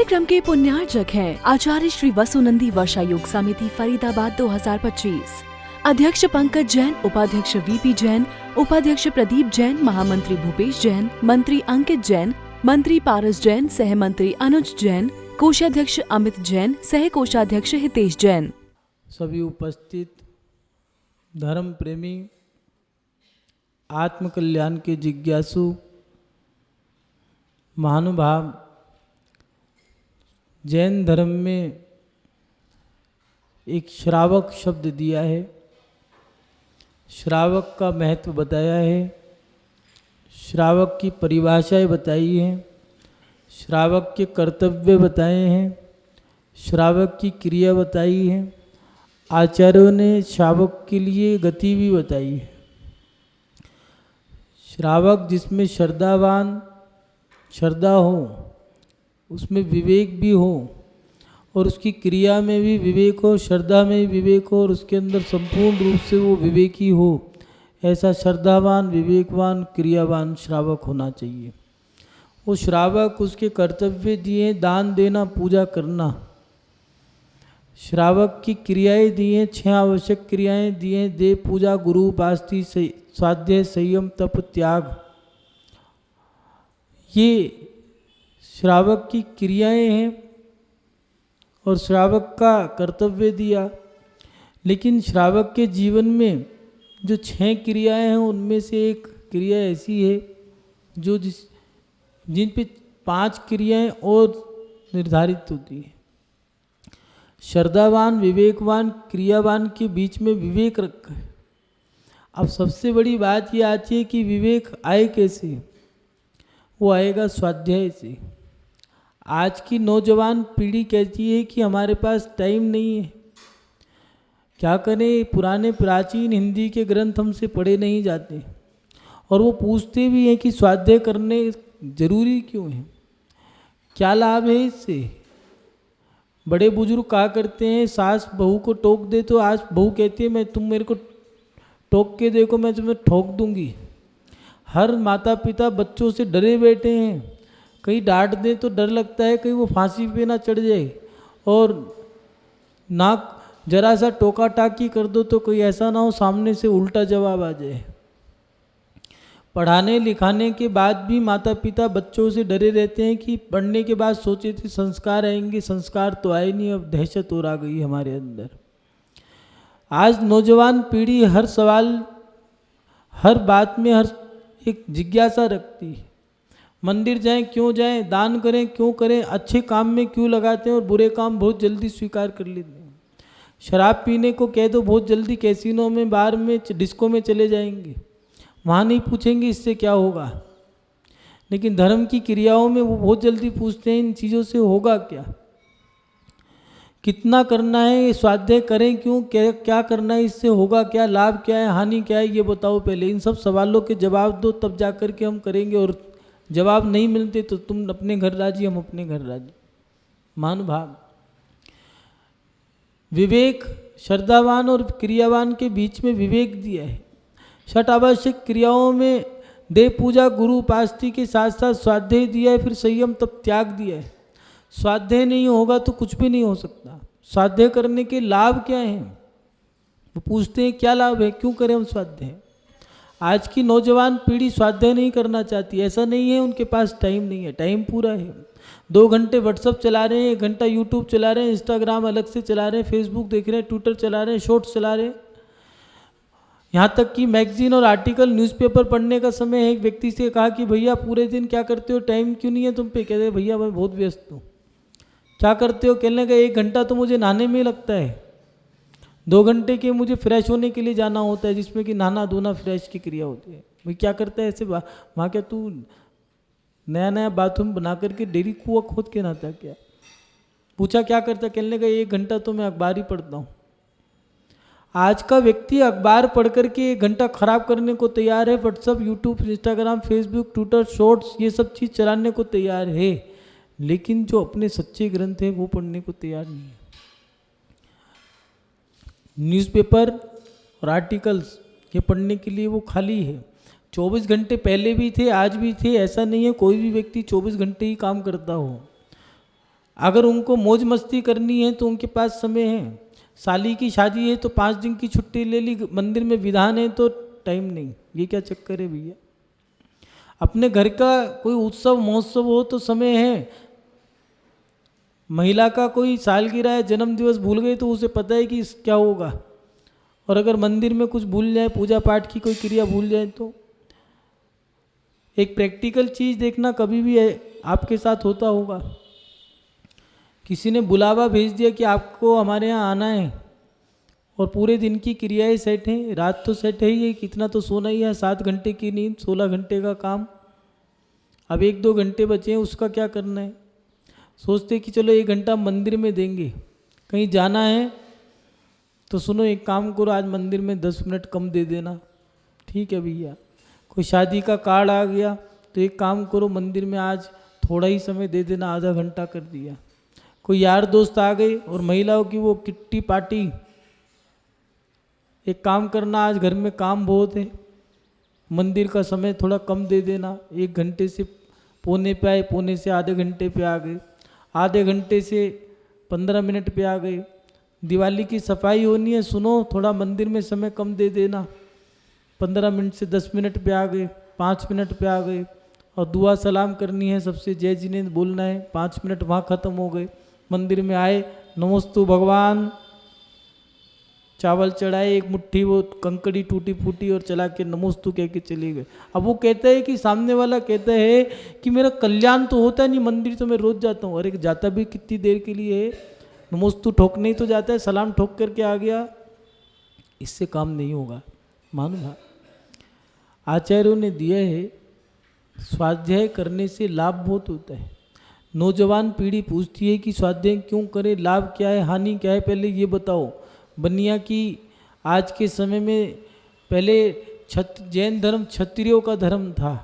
कार्यक्रम के पुण्यार्जक हैं आचार्य श्री वसुनंदी वर्षा योग समिति फरीदाबाद 2025। अध्यक्ष पंकज जैन, उपाध्यक्ष वीपी जैन, उपाध्यक्ष प्रदीप जैन, महामंत्री भूपेश जैन, मंत्री अंकित जैन, मंत्री पारस जैन, सह मंत्री अनुज जैन, कोषाध्यक्ष अमित जैन, सह कोषाध्यक्ष हितेश जैन। सभी उपस्थित धर्म प्रेमी, आत्म कल्याण के जिज्ञासु महानुभाव, जैन धर्म में एक श्रावक शब्द दिया है, श्रावक का महत्व बताया है, श्रावक की परिभाषाएं बताई हैं, श्रावक के कर्तव्य बताए हैं, श्रावक की क्रिया बताई है, आचार्यों ने श्रावक के लिए गति भी बताई है। श्रावक जिसमें श्रद्धावान श्रद्धा हो, उसमें विवेक भी हो और उसकी क्रिया में भी विवेक हो, श्रद्धा में भी विवेक हो और उसके अंदर संपूर्ण रूप से वो विवेकी हो, ऐसा श्रद्धावान, विवेकवान, क्रियावान श्रावक होना चाहिए। वो श्रावक उसके कर्तव्य दिए, दान देना, पूजा करना। श्रावक की क्रियाएं दी हैं, 6 आवश्यक क्रियाएं दी हैं, देव पूजा, गुरु उपासना, स्वाध्याय, संयम, तप, त्याग। ये श्रावक की क्रियाएं हैं और श्रावक का कर्तव्य दिया। लेकिन श्रावक के जीवन में जो 6 क्रियाएं हैं उनमें से एक क्रिया ऐसी है जो जिन पे 5 क्रियाएं और निर्धारित होती है। श्रद्धावान, विवेकवान, क्रियावान के बीच में विवेक रखा है। अब सबसे बड़ी बात ये आती है कि विवेक आए कैसे? वो आएगा स्वाध्याय से। आज की नौजवान पीढ़ी कहती है कि हमारे पास टाइम नहीं है। क्या करें, पुराने प्राचीन हिंदी के ग्रंथ हमसे पढ़े नहीं जाते और वो पूछते भी हैं कि स्वाध्याय करने जरूरी क्यों है, क्या लाभ है इससे। बड़े बुजुर्ग कहा करते हैं, सास बहू को टोक दे तो आज बहू कहती है तुम मेरे को टोक के देखो, मैं तुम्हें ठोक दूंगी। हर माता पिता बच्चों से डरे बैठे हैं, कहीं डांट दें तो डर लगता है कहीं वो फांसी पे ना चढ़ जाए, और ना जरा सा टोका टाकी कर दो तो कोई ऐसा ना हो सामने से उल्टा जवाब आ जाए। पढ़ाने लिखाने के बाद भी माता पिता बच्चों से डरे रहते हैं कि पढ़ने के बाद सोचे थे संस्कार आएंगे, संस्कार तो आए नहीं, अब दहशत और आ गई हमारे अंदर। आज नौजवान पीढ़ी हर सवाल, हर बात में हर एक जिज्ञासा रखती है। मंदिर जाएं क्यों जाएं, दान करें क्यों करें, अच्छे काम में क्यों लगाते हैं और बुरे काम बहुत जल्दी स्वीकार कर लेते हैं। शराब पीने को कह दो बहुत जल्दी कैसीनो में, बार में, डिस्को में चले जाएंगे, वहाँ नहीं पूछेंगे इससे क्या होगा। लेकिन धर्म की क्रियाओं में वो बहुत जल्दी पूछते हैं इन चीज़ों से होगा क्या, कितना करना है, स्वाध्याय करें क्यों, क्या करना है, इससे होगा क्या, लाभ क्या है, हानि क्या है, ये बताओ पहले। इन सब सवालों के जवाब दो तब जा कर के हम करेंगे, और जवाब नहीं मिलते तो तुम अपने घर राजी, हम अपने घर राजी। महानुभाव, विवेक श्रद्धावान और क्रियावान के बीच में विवेक दिया है। 6 आवश्यक क्रियाओं में देव पूजा, गुरु उपासना के साथ साथ स्वाध्याय दिया है, फिर संयम, तप, त्याग दिया है। स्वाध्याय नहीं होगा तो कुछ भी नहीं हो सकता। स्वाध्याय करने के लाभ क्या हैं? वो पूछते हैं क्या लाभ है, क्यों करें हम स्वाध्याय। आज की नौजवान पीढ़ी स्वाध्याय नहीं करना चाहती। ऐसा नहीं है उनके पास टाइम नहीं है, टाइम पूरा है। 2 घंटे व्हाट्सअप चला रहे हैं, 1 घंटा यूट्यूब चला रहे हैं, इंस्टाग्राम अलग से चला रहे हैं, फेसबुक देख रहे हैं, ट्विटर चला रहे हैं, शॉर्ट्स चला रहे हैं। यहाँ तक कि मैगजीन और आर्टिकल, न्यूज़पेपर पढ़ने का समय है। एक व्यक्ति से कहा कि भैया पूरे दिन क्या करते हो, टाइम क्यों नहीं है तुम पे? कहते भैया मैं बहुत व्यस्त हूँ। क्या करते हो? कहने का 1 घंटा तो मुझे नहाने में लगता है, 2 घंटे के मुझे फ्रेश होने के लिए जाना होता है, जिसमें कि नहाना धोना फ्रेश की क्रिया होती है। भाई क्या करता है ऐसे? वहाँ क्या तू नया नया बाथरूम बना करके डेरी कुआं खोद के नहाता क्या? पूछा क्या करता? कहने का 1 घंटा तो मैं अखबार ही पढ़ता हूँ। आज का व्यक्ति अखबार पढ़ करके 1 घंटा खराब करने को तैयार है। WhatsApp, YouTube, Instagram, Facebook, Twitter, shorts, ये सब चीज़ चलाने को तैयार है, लेकिन जो अपने सच्चे ग्रंथ है वो पढ़ने को तैयार नहीं है। न्यूज़पेपर और आर्टिकल्स ये पढ़ने के लिए वो खाली है। 24 घंटे पहले भी थे, आज भी थे। ऐसा नहीं है कोई भी व्यक्ति 24 घंटे ही काम करता हो। अगर उनको मौज मस्ती करनी है तो उनके पास समय है। साली की शादी है तो 5 दिन की छुट्टी ले ली, मंदिर में विधान है तो टाइम नहीं। ये क्या चक्कर है भैया? अपने घर का कोई उत्सव महोत्सव हो तो समय है। महिला का कोई सालगिरह है, जन्म दिवस भूल गई तो उसे पता है कि क्या होगा। और अगर मंदिर में कुछ भूल जाए, पूजा पाठ की कोई क्रिया भूल जाए, तो एक प्रैक्टिकल चीज़ देखना कभी भी है आपके साथ होता होगा। किसी ने बुलावा भेज दिया कि आपको हमारे यहाँ आना है और पूरे दिन की क्रियाएं सेट हैं, रात तो सेट है ही, कितना तो सोना ही है, 7 घंटे की नींद, 16 घंटे का काम। अब 1-2 घंटे बचे हैं, उसका क्या करना है? सोचते कि चलो 1 घंटा मंदिर में देंगे। कहीं जाना है तो सुनो, एक काम करो, आज मंदिर में 10 मिनट कम दे देना। ठीक है भैया। कोई शादी का कार्ड आ गया तो एक काम करो, मंदिर में आज थोड़ा ही समय दे देना, आधा घंटा कर दिया। कोई यार दोस्त आ गए और महिलाओं की वो किट्टी पार्टी, एक काम करना, आज घर में काम बहुत है, मंदिर का समय थोड़ा कम दे देना। 1 घंटे से पौने पे आए, पौने से आधे घंटे पे आ गए, आधे घंटे से 15 मिनट पे आ गए। दिवाली की सफाई होनी है, सुनो, थोड़ा मंदिर में समय कम दे देना, 15 मिनट से 10 मिनट पे आ गए, 5 मिनट पे आ गए। और दुआ सलाम करनी है, सबसे जय जिनेंद्र बोलना है, 5 मिनट वहाँ ख़त्म हो गए। मंदिर में आए, नमोस्तु भगवान, चावल चढ़ाए, एक मुट्ठी वो कंकड़ी टूटी फूटी और चला के नमोस्तु कह के चले गए। अब वो कहता है कि सामने वाला कहता है कि मेरा कल्याण तो होता नहीं, मंदिर तो मैं रोज जाता हूँ। अरे जाता भी कितनी देर के लिए है, नमोस्तु ठोकने ही तो जाता है, सलाम ठोक करके आ गया, इससे काम नहीं होगा। मानो ना, आचार्यों ने दिया है, स्वाध्याय करने से लाभ बहुत होता है। नौजवान पीढ़ी पूछती है कि स्वाध्याय क्यों करें, लाभ क्या है, हानि क्या है, पहले ये बताओ। बनिया की आज के समय में, पहले जैन धर्म क्षत्रियों का धर्म था,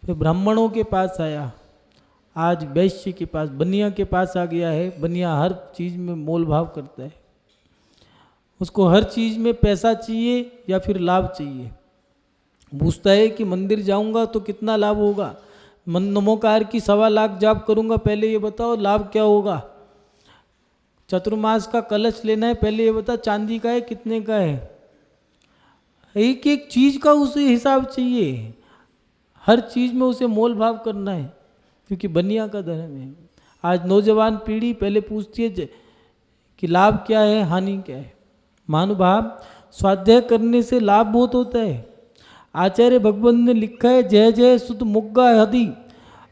फिर ब्राह्मणों के पास आया, आज वैश्य के पास, बनिया के पास आ गया है। बनिया हर चीज़ में मोल भाव करता है, उसको हर चीज़ में पैसा चाहिए या फिर लाभ चाहिए। पूछता है कि मंदिर जाऊंगा तो कितना लाभ होगा, नमोकार की 1.25 लाख जाप करूंगा, पहले ये बताओ लाभ क्या होगा। चतुर्मास का कलश लेना है, पहले ये बता चांदी का है कितने का है। एक एक चीज़ का उसे हिसाब चाहिए, हर चीज़ में उसे मोल भाव करना है, क्योंकि बनिया का धर्म है। आज नौजवान पीढ़ी पहले पूछती है कि लाभ क्या है, हानि क्या है। महानुभाव, स्वाध्याय करने से लाभ बहुत होता है। आचार्य भगवंत ने लिखा है, जय जय सुध मुग्गा हदि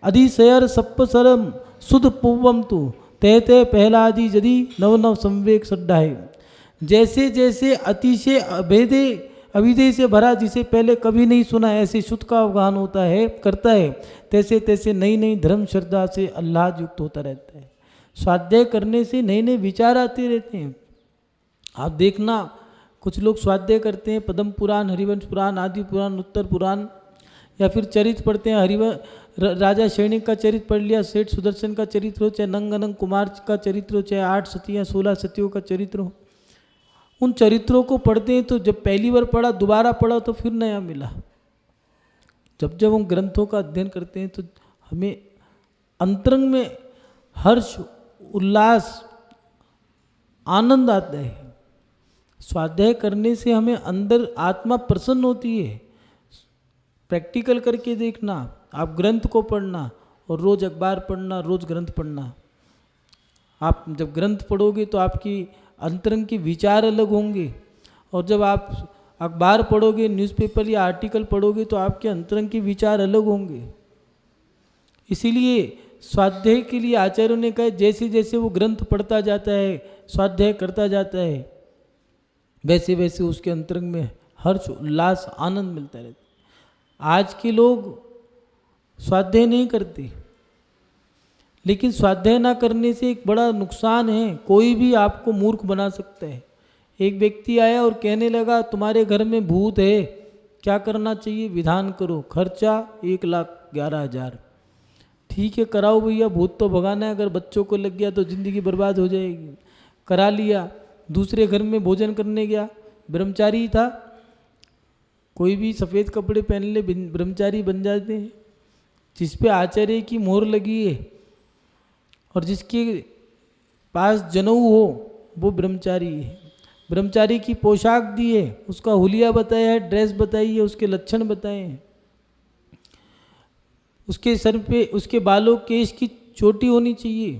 अधिशयर सप्प सरम सुध पुवम तु तय तय पहला आदि यदि नव नव संवेक सड्ढाए। जैसे जैसे अतिशय अभेदे अविधेय से भरा, जिसे पहले कभी नहीं सुना, ऐसे शुद्ध का अवगाहन होता है, करता है, तैसे तैसे नई नई धर्म श्रद्धा से आह्लाद युक्त होता रहता है। स्वाध्याय करने से नए नए विचार आते रहते हैं। आप देखना, कुछ लोग स्वाध्याय करते हैं, पद्म पुराण, हरिवंश पुराण, आदि पुराण, उत्तर पुराण, या फिर चरित्र पढ़ते हैं। राजा सैनिक का चरित्र पढ़ लिया, सेठ सुदर्शन का चरित्र हो, चाहे नंग अनंग कुमार का चरित्र हो, चाहे 8 सतियाँ 16 सतियों का चरित्र हो, उन चरित्रों को पढ़ते हैं तो जब पहली बार पढ़ा, दोबारा पढ़ा तो फिर नया मिला। जब जब हम ग्रंथों का अध्ययन करते हैं तो हमें अंतरंग में हर्ष, उल्लास, आनंद आता है। स्वाध्याय करने से हमें अंदर आत्मा प्रसन्न होती है। प्रैक्टिकल करके देखना, आप ग्रंथ को पढ़ना और रोज़ अखबार पढ़ना, रोज़ ग्रंथ पढ़ना। आप जब ग्रंथ पढ़ोगे तो आपकी अंतरंग के विचार अलग होंगे, और जब आप अखबार पढ़ोगे, न्यूज़पेपर या आर्टिकल पढ़ोगे तो आपके अंतरंग के विचार अलग होंगे। इसीलिए स्वाध्याय के लिए आचार्यों ने कहा, जैसे जैसे वो ग्रंथ पढ़ता जाता है, स्वाध्याय करता जाता है, वैसे वैसे उसके अंतरंग में हर्ष, उल्लास, आनंद मिलता रहता है। आज के लोग स्वाध्याय नहीं करते, लेकिन स्वाध्याय ना करने से एक बड़ा नुकसान है। कोई भी आपको मूर्ख बना सकता है। एक व्यक्ति आया और कहने लगा, तुम्हारे घर में भूत है, क्या करना चाहिए, विधान करो, खर्चा 1,11,000। ठीक है, कराओ भैया, भूत तो भगाना है, अगर बच्चों को लग गया तो ज़िंदगी बर्बाद हो जाएगी। करा लिया। दूसरे घर में भोजन करने गया, ब्रह्मचारी था। कोई भी सफ़ेद कपड़े पहन ले ब्रह्मचारी बन जाते हैं, जिस पे आचार्य की मोहर लगी है। और जिसके पास जनेऊ हो वो ब्रह्मचारी है। ब्रह्मचारी की पोशाक दी है, उसका हुलिया बताया है, ड्रेस बताई है, उसके लक्षण बताए हैं। उसके सर पे, उसके बालों केश की चोटी होनी चाहिए,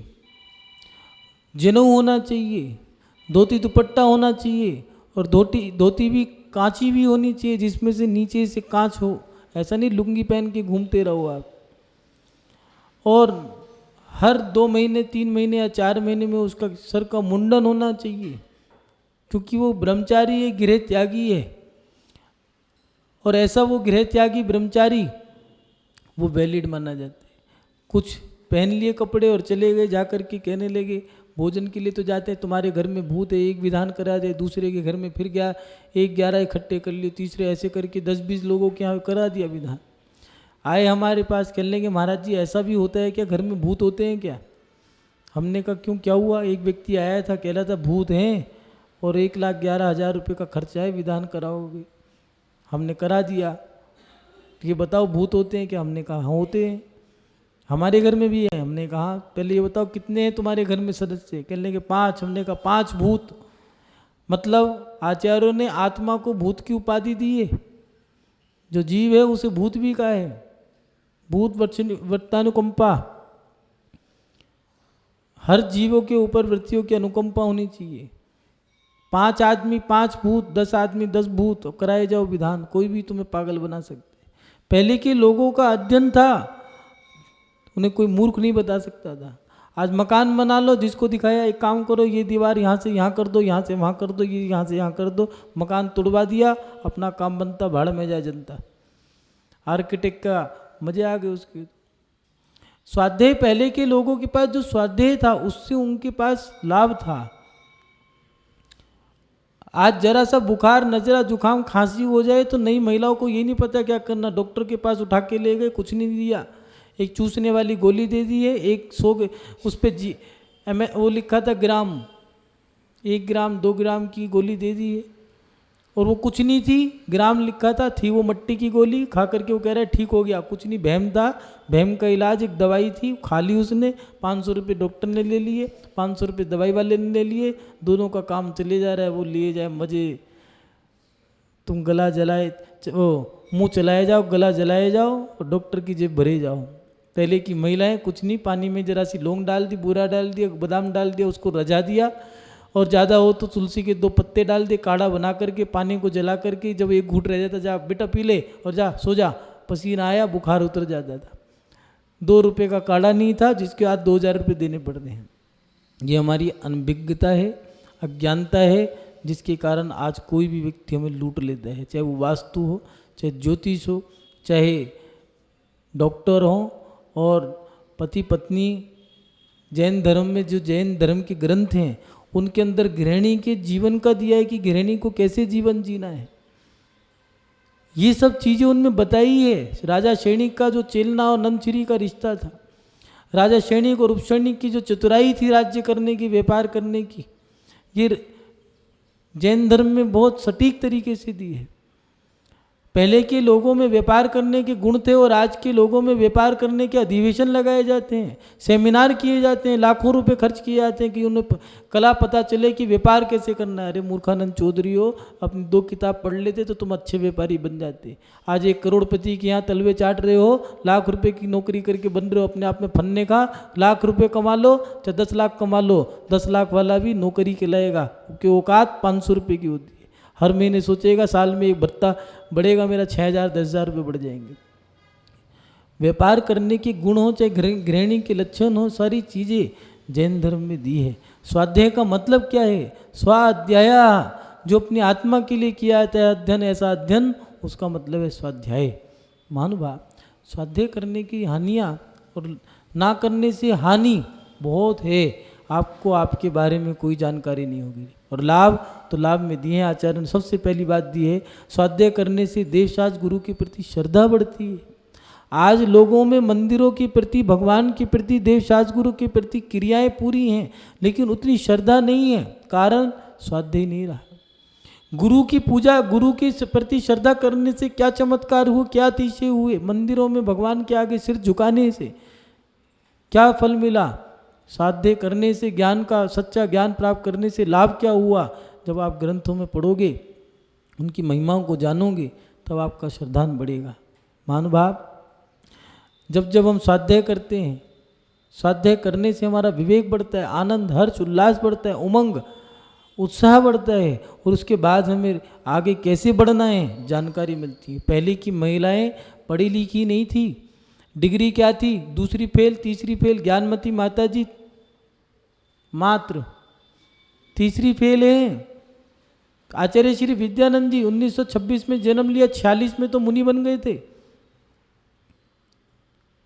जनेऊ होना चाहिए, धोती दुपट्टा होना चाहिए, और धोती भी कांची भी होनी चाहिए जिसमें से नीचे से कांच हो। ऐसा नहीं लुंगी पहन के घूमते रहो आप। और हर 2 महीने 3 महीने या 4 महीने में उसका सर का मुंडन होना चाहिए, क्योंकि वो ब्रह्मचारी है, गृह त्यागी है। और ऐसा वो गृह त्यागी ब्रह्मचारी वो वैलिड माना जाता है। कुछ पहन लिए कपड़े और चले गए, जा कर के कहने लगे भोजन के लिए तो जाते हैं, तुम्हारे घर में भूत है, एक विधान करा दे, दूसरे के घर में फिर गया, 1-11 इकट्ठे कर लिए, तीसरे ऐसे करके 10-20 लोगों के यहाँ करा दिया विधान। आए हमारे पास, कहने लगे महाराज जी ऐसा भी होता है क्या, घर में भूत होते हैं क्या? हमने कहा क्यों, क्या हुआ? एक व्यक्ति आया था, कह रहा था भूत हैं और 1,11,000 रुपये का खर्चा है, विधान कराओगे? हमने करा दिया। ये बताओ भूत होते हैं क्या? हमने कहा हाँ होते हैं, हमारे घर में भी है। हमने कहा पहले ये बताओ कितने हैं तुम्हारे घर में सदस्य? कहने लगे 5। हमने कहा 5 भूत? मतलब आचार्यों ने आत्मा को भूत की उपाधि दी है। जो जीव है उसे भूत भी कहा है, भूत वर्तानुकंपा। हर जीवों के ऊपर वृत्तियों की अनुकंपा होनी चाहिए। 5 आदमी 5 भूत, 10 आदमी 10 भूत, कराए जाओ विधान, कोई भी तुम्हें पागल बना सकते। पहले के लोगों का अध्ययन था, उन्हें कोई मूर्ख नहीं बता सकता था। आज मकान बना लो, जिसको दिखाया एक काम करो, ये दीवार यहाँ से यहाँ कर दो, यहाँ से वहाँ कर दो, ये यहाँ से यहाँ कर दो, मकान तुड़वा दिया, अपना काम बनता, भाड़ में जाए जनता। आर्किटेक्ट का मजे आ गए उसके। स्वाध्याय पहले के लोगों के पास जो स्वाध्याय था उससे उनके पास लाभ था। आज जरा सा बुखार, नजरा, जुकाम, खांसी हो जाए तो नई महिलाओं को ये नहीं पता क्या करना, डॉक्टर के पास उठा के ले गए, कुछ नहीं दिया, एक चूसने वाली गोली दे दी है, एक 100 उस पर वो लिखा था ग्राम, 1 ग्राम 2 ग्राम की गोली दे दी है, और वो कुछ नहीं थी, ग्राम लिखा था, थी वो मट्टी की गोली। खा करके वो कह रहा है ठीक हो गया, कुछ नहीं, वहम था, वहम का इलाज एक दवाई थी, खा ली उसने, 500 रुपये डॉक्टर ने ले लिए, 500 रुपये दवाई वाले ने ले लिए, दोनों का काम चले जा रहा है, वो लिए जाए मजे। तुम गला जलाए, ओ मुँह चलाए जाओ, गला जलाए जाओ और डॉक्टर की जेब भरे जाओ। पहले की महिलाएं कुछ नहीं, पानी में जरा सी लौंग डाल दी, बूरा डाल दिया, बादाम डाल दिया, उसको रजा दिया, और ज़्यादा हो तो तुलसी के 2 पत्ते डाल दिए, काढ़ा बना करके पानी को जला करके, जब एक घूंट रह जाता जा बेटा पी ले और जा सो जा, पसीना आया बुखार उतर जाता था। 2 रुपये का काढ़ा नहीं था जिसके बाद 2,000 रुपये देने पड़ते हैं। ये हमारी अनभिज्ञता है, अज्ञानता है, जिसके कारण आज कोई भी व्यक्ति हमें लूट लेता है, चाहे वो वास्तु हो, चाहे ज्योतिष हो, चाहे डॉक्टर हो, और पति पत्नी। जैन धर्म में जो जैन धर्म के ग्रंथ हैं उनके अंदर गृहिणी के जीवन का दिया है कि गृहिणी को कैसे जीवन जीना है, ये सब चीज़ें उनमें बताई है। राजा सैनिक का जो चेलना और नंदश्री का रिश्ता था, राजा सैनिक और उपसैनिक की जो चतुराई थी राज्य करने की, व्यापार करने की, ये जैन धर्म में बहुत सटीक तरीके से दी है। पहले के लोगों में व्यापार करने के गुण थे और आज के लोगों में व्यापार करने के अधिवेशन लगाए जाते हैं, सेमिनार किए जाते हैं, लाखों रुपए खर्च किए जाते हैं कि उन्हें कला पता चले कि व्यापार कैसे करना है। अरे मूर्खानंद चौधरी हो, अपनी 2 किताब पढ़ लेते तो तुम अच्छे व्यापारी बन जाते। आज एक करोड़पति के यहाँ तलवे चाट रहे हो, लाख रुपए की नौकरी करके बन रहे हो, अपने आप में फन्ने का। लाख रुपये कमा लो चाहे 10 लाख कमा लो, 10 लाख वाला भी नौकरी कहलाएगा, क्योंकि औकात 500 रुपये की होती है। हर महीने सोचेगा साल में एक भत्ता बढ़ेगा मेरा, 6,000 10,000 रुपये बढ़ जाएंगे। व्यापार करने के गुण हो, चाहे गृहिणी के लक्षण हो, सारी चीज़ें जैन धर्म में दी है। स्वाध्याय का मतलब क्या है? स्वाध्याय, जो अपनी आत्मा के लिए किया जाता है अध्ययन, ऐसा अध्ययन, उसका मतलब है स्वाध्याय। महानुभाव, स्वाध्याय करने की हानियाँ और ना करने से हानि बहुत है। आपको आपके बारे में कोई जानकारी नहीं होगी, और लाभ तो लाभ में दिए हैं आचार्य ने। सबसे पहली बात दी है, स्वाध्याय करने से देवशास्त्र गुरु के प्रति श्रद्धा बढ़ती है। आज लोगों में मंदिरों के प्रति, भगवान के प्रति, देवशास्त्र गुरु के प्रति क्रियाएं पूरी हैं, लेकिन उतनी श्रद्धा नहीं है, कारण स्वाध्याय नहीं रहा। गुरु की पूजा, गुरु के प्रति श्रद्धा करने से क्या चमत्कार हुए, क्या अतिशय हुए। मंदिरों में भगवान के आगे सिर झुकाने से क्या फल मिला? स्वाध्याय करने से ज्ञान का, सच्चा ज्ञान प्राप्त करने से लाभ क्या हुआ? जब आप ग्रंथों में पढ़ोगे, उनकी महिमाओं को जानोगे, तब आपका श्रद्धान बढ़ेगा। महानुभाव, जब जब हम स्वाध्याय करते हैं, स्वाध्याय करने से हमारा विवेक बढ़ता है, आनंद, हर्ष, उल्लास बढ़ता है, उमंग, उत्साह बढ़ता है, और उसके बाद हमें आगे कैसे बढ़ना है जानकारी मिलती है। पहले की महिलाएं पढ़ी लिखी नहीं थी, डिग्री क्या थी? दूसरी फेल, तीसरी फेल। ज्ञानमती माता जी मात्र तीसरी फेल है। आचार्य श्री विद्यानंद जी 1926 में जन्म लिया, 46 में तो मुनि बन गए थे।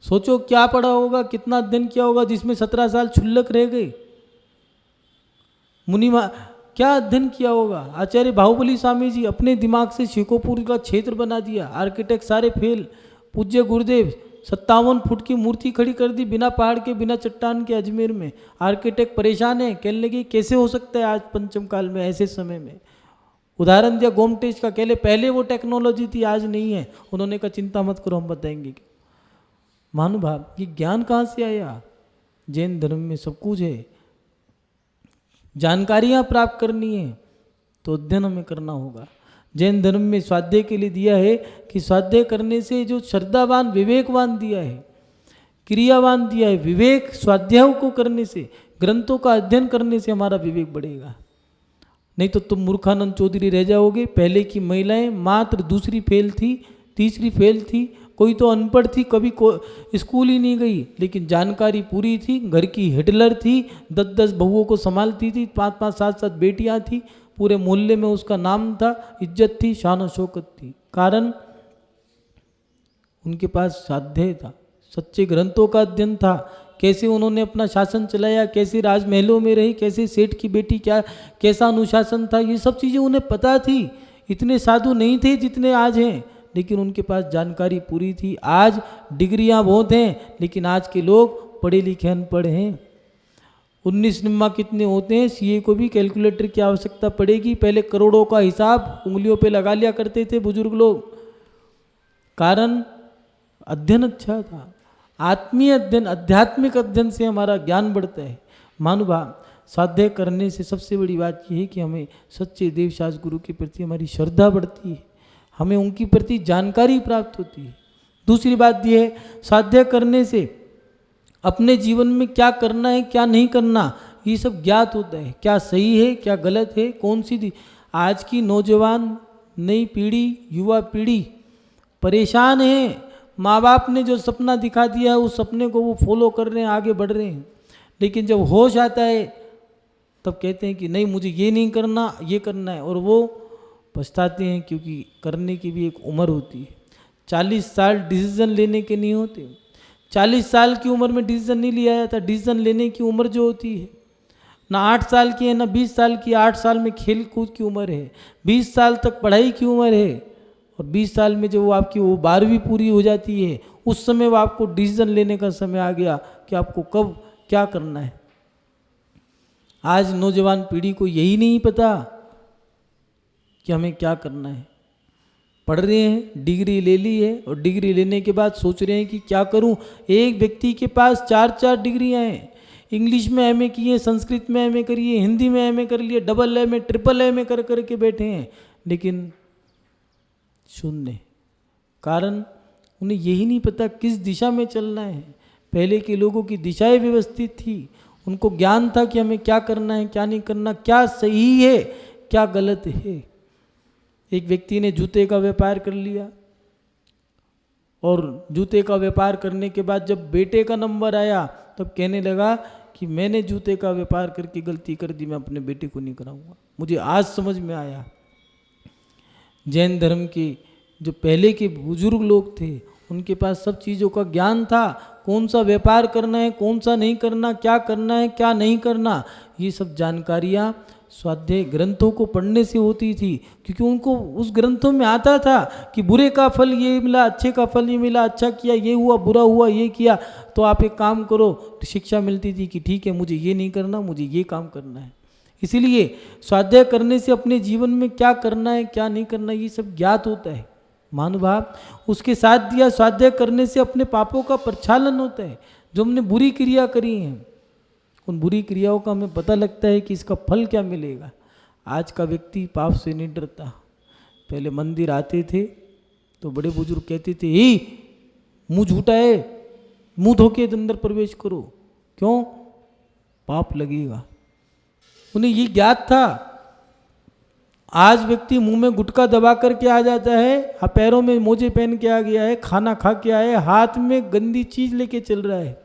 सोचो क्या पढ़ा होगा, कितना अध्ययन किया होगा, जिसमें 17 साल क्षुल्लक रह गए। मुनि क्या अध्ययन किया होगा? आचार्य बाहुबली स्वामी जी अपने दिमाग से शेखोपुर का क्षेत्र बना दिया, आर्किटेक्ट सारे फेल। पूज्य गुरुदेव 57 फुट की मूर्ति खड़ी कर दी बिना पहाड़ के, बिना चट्टान के, अजमेर में। आर्किटेक्ट परेशान है, कहने लगे कैसे हो सकता है आज पंचम काल में, ऐसे समय में। उदाहरण दिया गोमटेज का, कहले पहले वो टेक्नोलॉजी थी, आज नहीं है। उन्होंने कहा चिंता मत करो, हम बताएंगे। महानुभाव, ये ज्ञान कहाँ से आया? जैन धर्म में सब कुछ है। जानकारियाँ प्राप्त करनी है तो अध्ययन हमें करना होगा। जैन धर्म में स्वाध्याय के लिए दिया है कि स्वाध्याय करने से जो श्रद्धावान, विवेकवान दिया है, क्रियावान दिया है। विवेक स्वाध्याय को करने से, ग्रंथों का अध्ययन करने से हमारा विवेक बढ़ेगा। नहीं तो तुम मूर्खानंद चौधरी रह जाओगे। पहले की महिलाएं मात्र दूसरी फेल थी, तीसरी फेल थी, कोई तो अनपढ़ थी, कभी स्कूल ही नहीं गई, लेकिन जानकारी पूरी थी। घर की हिटलर थी, 10-10 बहुओं को संभालती थी, 5-5, 7-7 बेटियां थी, पूरे मोहल्ले में उसका नाम था, इज्जत थी, शान और शौकत थी। कारण उनके पास स्वाध्याय था, सच्चे ग्रंथों का अध्ययन था। कैसे उन्होंने अपना शासन चलाया, कैसे राजमहलों में रही, कैसे सेठ की बेटी, क्या कैसा अनुशासन था, ये सब चीज़ें उन्हें पता थी। इतने साधु नहीं थे जितने आज हैं, लेकिन उनके पास जानकारी पूरी थी। आज डिग्रियां बहुत हैं, लेकिन आज के लोग पढ़े लिखे अनपढ़ हैं। 19 निम्मा कितने होते हैं, सीए को भी कैलकुलेटर की आवश्यकता पड़ेगी। पहले करोड़ों का हिसाब उंगलियों पे लगा लिया करते थे बुजुर्ग लोग। कारण अध्ययन अच्छा था। आत्मीय अध्ययन, आध्यात्मिक अध्ययन से हमारा ज्ञान बढ़ता है। महानुभाव, स्वाध्याय करने से सबसे बड़ी बात यह है कि हमें सच्चे देवशास्त्र गुरु के प्रति हमारी श्रद्धा बढ़ती है, हमें उनकी प्रति जानकारी प्राप्त होती है। दूसरी बात यह है, स्वाध्याय करने से अपने जीवन में क्या करना है, क्या नहीं करना, ये सब ज्ञात होता है। क्या सही है, क्या गलत है, कौन सी आज की नौजवान नई पीढ़ी, युवा पीढ़ी परेशान है। माँ बाप ने जो सपना दिखा दिया है, उस सपने को वो फॉलो कर रहे हैं, आगे बढ़ रहे हैं। लेकिन जब होश आता है तब कहते हैं कि नहीं, मुझे ये नहीं करना, ये करना है, और वो पछताते हैं, क्योंकि करने की भी एक उम्र होती है। 40 साल डिसीजन लेने के नहीं होते। 40 साल की उम्र में डिसीजन नहीं लिया जाता। डिसीजन लेने की उम्र जो होती है ना 8 साल की है, ना 20 साल की। 8 साल में खेल कूद की उम्र है, 20 साल तक पढ़ाई की उम्र है, और 20 साल में जब वो आपकी 12वीं पूरी हो जाती है, उस समय वो आपको डिसीजन लेने का समय आ गया कि आपको कब क्या करना है। आज नौजवान पीढ़ी को यही नहीं पता कि हमें क्या करना है। पढ़ रहे हैं, डिग्री ले ली है, और डिग्री लेने के बाद सोच रहे हैं कि क्या करूं। एक व्यक्ति के पास 4-4 डिग्रियां हैं। इंग्लिश में एमए किए, संस्कृत में एमए करिए, हिंदी में एमए कर लिए, डबल एमए, ट्रिपल एमए कर करके बैठे हैं, लेकिन शून्य। कारण उन्हें यही नहीं पता किस दिशा में चलना है। पहले के लोगों की दिशाएं व्यवस्थित थी, उनको ज्ञान था कि हमें क्या करना है, क्या नहीं करना, क्या सही है, क्या गलत है। एक व्यक्ति ने जूते का व्यापार कर लिया, और जूते का व्यापार करने के बाद जब बेटे का नंबर आया तब कहने लगा कि मैंने जूते का व्यापार करके गलती कर दी, मैं अपने बेटे को नहीं कराऊंगा। मुझे आज समझ में आया, जैन धर्म के जो पहले के बुजुर्ग लोग थे, उनके पास सब चीज़ों का ज्ञान था। कौन सा व्यापार करना है, कौन सा नहीं करना, क्या करना है, क्या नहीं करना, ये सब जानकारियाँ स्वाध्याय ग्रंथों को पढ़ने से होती थी। क्योंकि उनको उस ग्रंथों में आता था कि बुरे का फल ये मिला, अच्छे का फल ये मिला, अच्छा किया ये हुआ, बुरा हुआ ये किया, तो आप एक काम करो। तो शिक्षा मिलती थी कि ठीक है, मुझे ये नहीं करना, मुझे ये काम करना है। इसीलिए स्वाध्याय करने से अपने जीवन में क्या करना है, क्या नहीं करना, ये सब ज्ञात होता है। महानुभाव, उसके साथ दिया स्वाध्याय करने से अपने पापों का प्रक्षालन होता है। जो हमने बुरी क्रिया करी हैं, उन बुरी क्रियाओं का हमें पता लगता है कि इसका फल क्या मिलेगा। आज का व्यक्ति पाप से नहीं डरता। पहले मंदिर आते थे तो बड़े बुजुर्ग कहते थे, ही मुंह झूठा है, मुंह धो के अंदर प्रवेश करो, क्यों? पाप लगेगा। उन्हें ये ज्ञात था। आज व्यक्ति मुंह में गुटखा दबा करके आ जाता है, पैरों में मोजे पहन के आ गया है, खाना खा के आया है, हाथ में गंदी चीज लेके चल रहा है।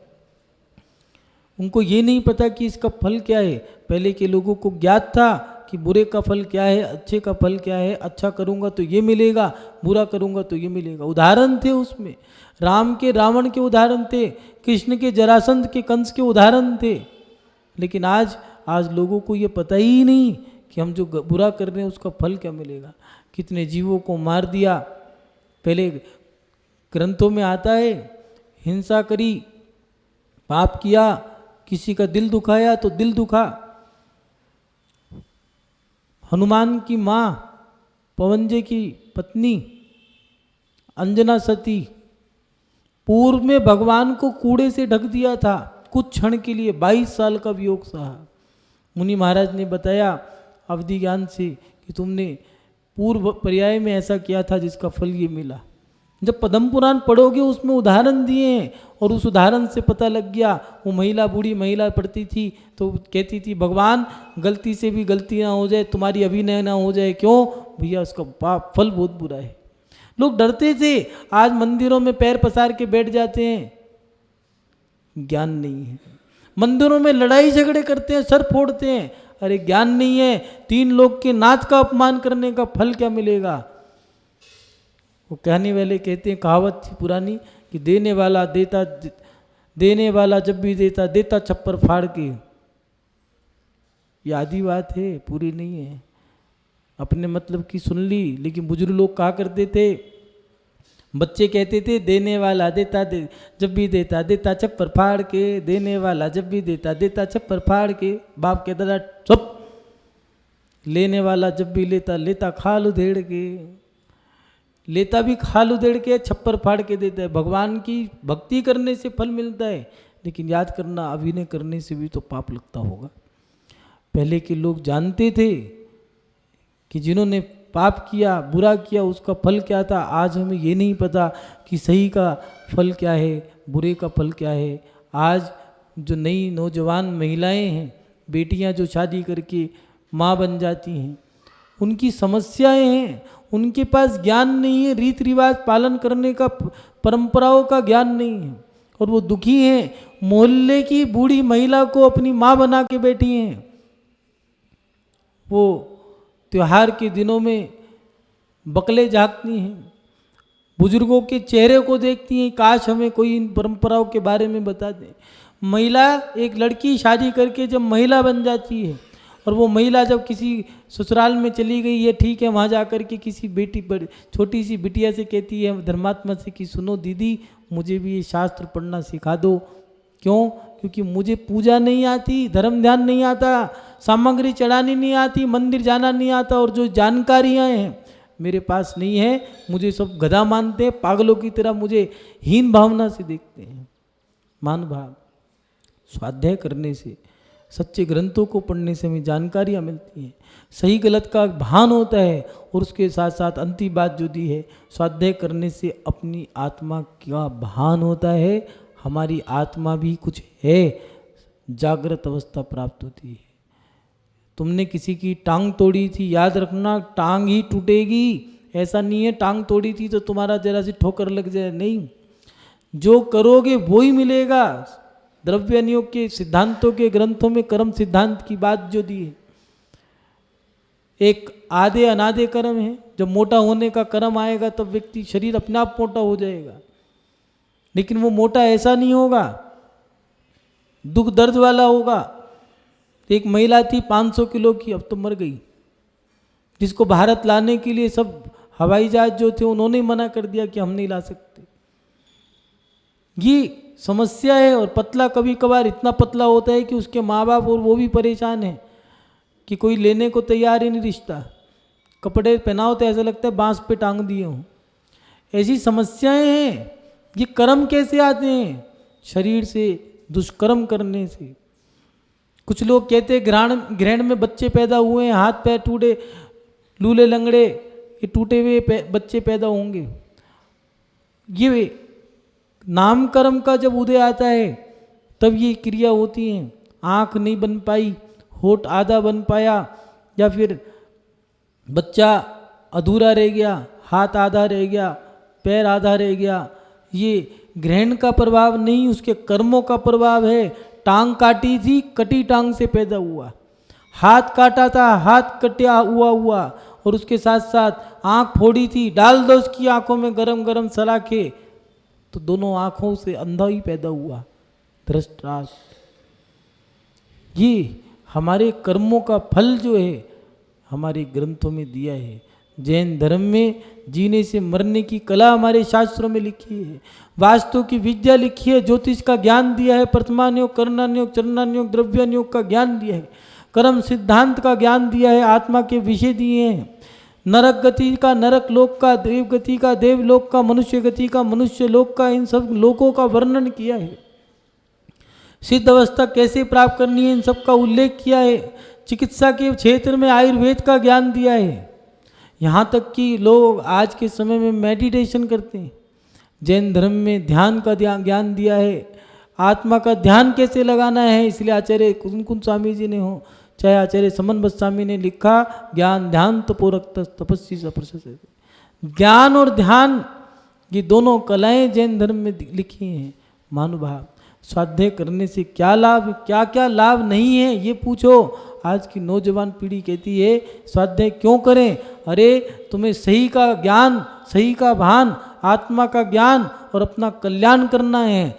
उनको ये नहीं पता कि इसका फल क्या है। पहले के लोगों को ज्ञात था कि बुरे का फल क्या है, अच्छे का फल क्या है। अच्छा करूँगा तो ये मिलेगा, बुरा करूँगा तो ये मिलेगा। उदाहरण थे उसमें, राम के रावण के उदाहरण थे, कृष्ण के जरासंध के कंस के उदाहरण थे। लेकिन आज लोगों को ये पता ही नहीं कि हम जो बुरा कर रहे हैं उसका फल क्या मिलेगा। कितने जीवों को मार दिया। पहले ग्रंथों में आता है, हिंसा करी, पाप किया, किसी का दिल दुखाया तो दिल दुखा। हनुमान की माँ, पवनजे की पत्नी अंजना सती, पूर्व में भगवान को कूड़े से ढक दिया था कुछ क्षण के लिए, 22 साल का वियोग सहा। मुनि महाराज ने बताया अवधि ज्ञान से कि तुमने पूर्व पर्याय में ऐसा किया था जिसका फल ये मिला। जब पद्म पुराण पढ़ोगे उसमें उदाहरण दिए हैं और उस उदाहरण से पता लग गया। वो महिला, बूढ़ी महिला पढ़ती थी तो कहती थी, भगवान गलती से भी गलती ना हो जाए, तुम्हारी अभिनय ना हो जाए। क्यों भैया? उसका पाप फल बहुत बुरा है। लोग डरते थे, आज मंदिरों में पैर पसार के बैठ जाते हैं, ज्ञान नहीं है। मंदिरों में लड़ाई झगड़े करते हैं, सर फोड़ते हैं, अरे ज्ञान नहीं है। 3 लोग के नाथ का अपमान करने का फल क्या मिलेगा? वो कहने वाले कहते हैं, कहावत थी पुरानी कि देने वाला जब भी देता छप्पर फाड़ के। ये आधी बात है, पूरी नहीं है। अपने मतलब की सुन ली। लेकिन बुजुर्ग लोग कहा करते थे, बच्चे कहते थे, देने वाला जब भी देता छप्पर फाड़ के, देने वाला जब भी देता छप्पर फाड़ के। बाप कहता था चुप, लेने वाला जब भी लेता खाल उधेड़ के, लेता भी खाल उधेड़ के, छप्पर फाड़ के देता है। भगवान की भक्ति करने से फल मिलता है, लेकिन याद करना अभिनय करने से भी तो पाप लगता होगा। पहले के लोग जानते थे कि जिन्होंने पाप किया, बुरा किया, उसका फल क्या था। आज हमें ये नहीं पता कि सही का फल क्या है, बुरे का फल क्या है। आज जो नई नौजवान महिलाएं हैं, बेटियां जो शादी करके माँ बन जाती हैं, उनकी समस्याएं हैं। उनके पास ज्ञान नहीं है, रीति रिवाज पालन करने का, परंपराओं का ज्ञान नहीं है, और वो दुखी हैं। मोहल्ले की बूढ़ी महिला को अपनी माँ बना के बैठी हैं। वो त्योहार के दिनों में बकले झाँकती हैं, बुजुर्गों के चेहरे को देखती हैं, काश हमें कोई इन परंपराओं के बारे में बता दे। महिला, एक लड़की शादी करके जब महिला बन जाती है, और वो महिला जब किसी ससुराल में चली गई है, ठीक है, वहाँ जा कर के किसी छोटी सी बिटिया से कहती है, धर्मात्मा से, कि सुनो दीदी, मुझे भी ये शास्त्र पढ़ना सिखा दो। क्यों? क्योंकि मुझे पूजा नहीं आती, धर्म ध्यान नहीं आता, सामग्री चढ़ानी नहीं आती, मंदिर जाना नहीं आता, और जो जानकारियाँ हैं मेरे पास नहीं है। मुझे सब गधा मानते हैं, पागलों की तरह मुझे हीन भावना से देखते हैं। मान भाव स्वाध्याय करने से, सच्चे ग्रंथों को पढ़ने से हमें जानकारियाँ मिलती हैं, सही गलत का भान होता है। और उसके साथ साथ अंतिम बात जो दी है, स्वाध्याय करने से अपनी आत्मा का भान होता है। हमारी आत्मा भी कुछ है, जागृत अवस्था प्राप्त होती है। तुमने किसी की टांग तोड़ी थी, याद रखना टांग ही टूटेगी। ऐसा नहीं है टांग तोड़ी थी तो तुम्हारा जरा सी ठोकर लग जाए, नहीं, जो करोगे वो ही मिलेगा। द्रव्य नियोग के सिद्धांतों के ग्रंथों में कर्म सिद्धांत की बात जो दी है, एक आधे अनाधे कर्म है। जब मोटा होने का कर्म आएगा तब व्यक्ति शरीर अपने आप मोटा हो जाएगा, लेकिन वो मोटा ऐसा नहीं होगा, दुख दर्द वाला होगा। एक महिला थी 500 किलो की, अब तो मर गई, जिसको भारत लाने के लिए सब हवाई जहाज जो थे उन्होंने मना कर दिया कि हम नहीं ला सकते। ये समस्या है। और पतला कभी कभार इतना पतला होता है कि उसके माँ बाप और वो भी परेशान है कि कोई लेने को तैयार ही नहीं रिश्ता। कपड़े पहनाओ तो ऐसा लगता है बांस पे टांग दिए हों। ऐसी समस्याएं हैं। ये कर्म कैसे आते हैं? शरीर से, दुष्कर्म करने से। कुछ लोग कहते हैं ग्रहण में बच्चे पैदा हुए हैं, हाथ पैर टूटे, लूले लंगड़े, ये टूटे हुए बच्चे पैदा होंगे। ये नामकर्म का जब उदय आता है तब ये क्रिया होती हैं। आँख नहीं बन पाई, होठ आधा बन पाया, या फिर बच्चा अधूरा रह गया, हाथ आधा रह गया, पैर आधा रह गया, ये ग्रहण का प्रभाव नहीं, उसके कर्मों का प्रभाव है। टांग काटी थी, कटी टांग से पैदा हुआ। हाथ काटा था, हाथ कटा हुआ, और उसके साथ साथ आँख फोड़ी थी, डाल दो उसकी आँखों में गरम गरम सलाखे, तो दोनों आँखों से अंधा ही पैदा हुआ, धृतराष्ट्र। ये हमारे कर्मों का फल जो है हमारे ग्रंथों में दिया है। जैन धर्म में जीने से मरने की कला हमारे शास्त्रों में लिखी है, वास्तु की विद्या लिखी है, ज्योतिष का ज्ञान दिया है, प्रथमान्योग, करणान्योग, चरणान्योग, द्रव्यान्योग का ज्ञान दिया है, कर्म सिद्धांत का ज्ञान दिया है, आत्मा के विषय दिए हैं, नरक गति का नरक लोक का, देव गति का देवलोक का, मनुष्य गति का मनुष्य लोक का, इन सब लोकों का वर्णन किया है। सिद्ध अवस्था कैसे प्राप्त करनी है इन सब का उल्लेख किया है। चिकित्सा के क्षेत्र में आयुर्वेद का ज्ञान दिया है। यहाँ तक कि लोग आज के समय में मेडिटेशन करते हैं। जैन धर्म में ध्यान का ज्ञान दिया है, आत्मा का ध्यान कैसे लगाना है, इसलिए आचार्य कुंकुम स्वामी जी ने हो चाहे आचार्य समन्वत स्वामी ने लिखा, ज्ञान ध्यान तपोरक्त तपस्वी सप्रशस्त। ज्ञान और ध्यान ये दोनों कलाएं जैन धर्म में लिखी हैं। महानुभाव, स्वाध्याय करने से क्या लाभ, क्या क्या लाभ नहीं है ये पूछो। आज की नौजवान पीढ़ी कहती है स्वाध्याय क्यों करें? अरे तुम्हें सही का ज्ञान, सही का भान, आत्मा का ज्ञान और अपना कल्याण करना है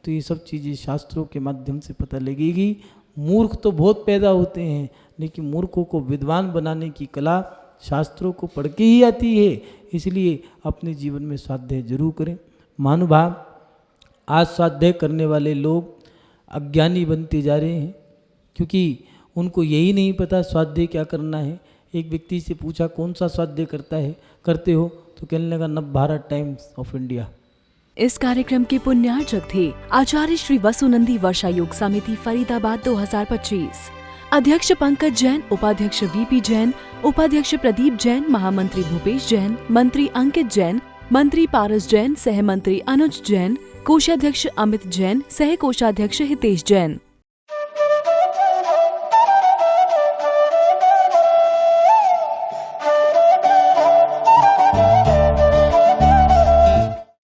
तो ये सब चीज़ें शास्त्रों के माध्यम से पता लगेगी। मूर्ख तो बहुत पैदा होते हैं, लेकिन मूर्खों को विद्वान बनाने की कला शास्त्रों को पढ़ के ही आती है। इसलिए अपने जीवन में स्वाध्याय जरूर करें। महानुभाव, आज स्वाध्याय करने वाले लोग अज्ञानी बनते जा रहे हैं, क्योंकि उनको यही नहीं पता स्वाध्याय क्या करना है। एक व्यक्ति से पूछा कौन सा स्वाध्याय करते हो, तो कहने लगा नवभारत टाइम्स ऑफ इंडिया। इस कार्यक्रम के पुण्यार्चक थे आचार्य श्री वसुनंदी वर्षा योग समिति फरीदाबाद 2025, अध्यक्ष पंकज जैन, उपाध्यक्ष वीपी जैन, उपाध्यक्ष प्रदीप जैन, महामंत्री भूपेश जैन, मंत्री अंकित जैन, मंत्री पारस जैन, सह मंत्री अनुज जैन, कोषाध्यक्ष अमित जैन, सह कोषाध्यक्ष हितेश जैन।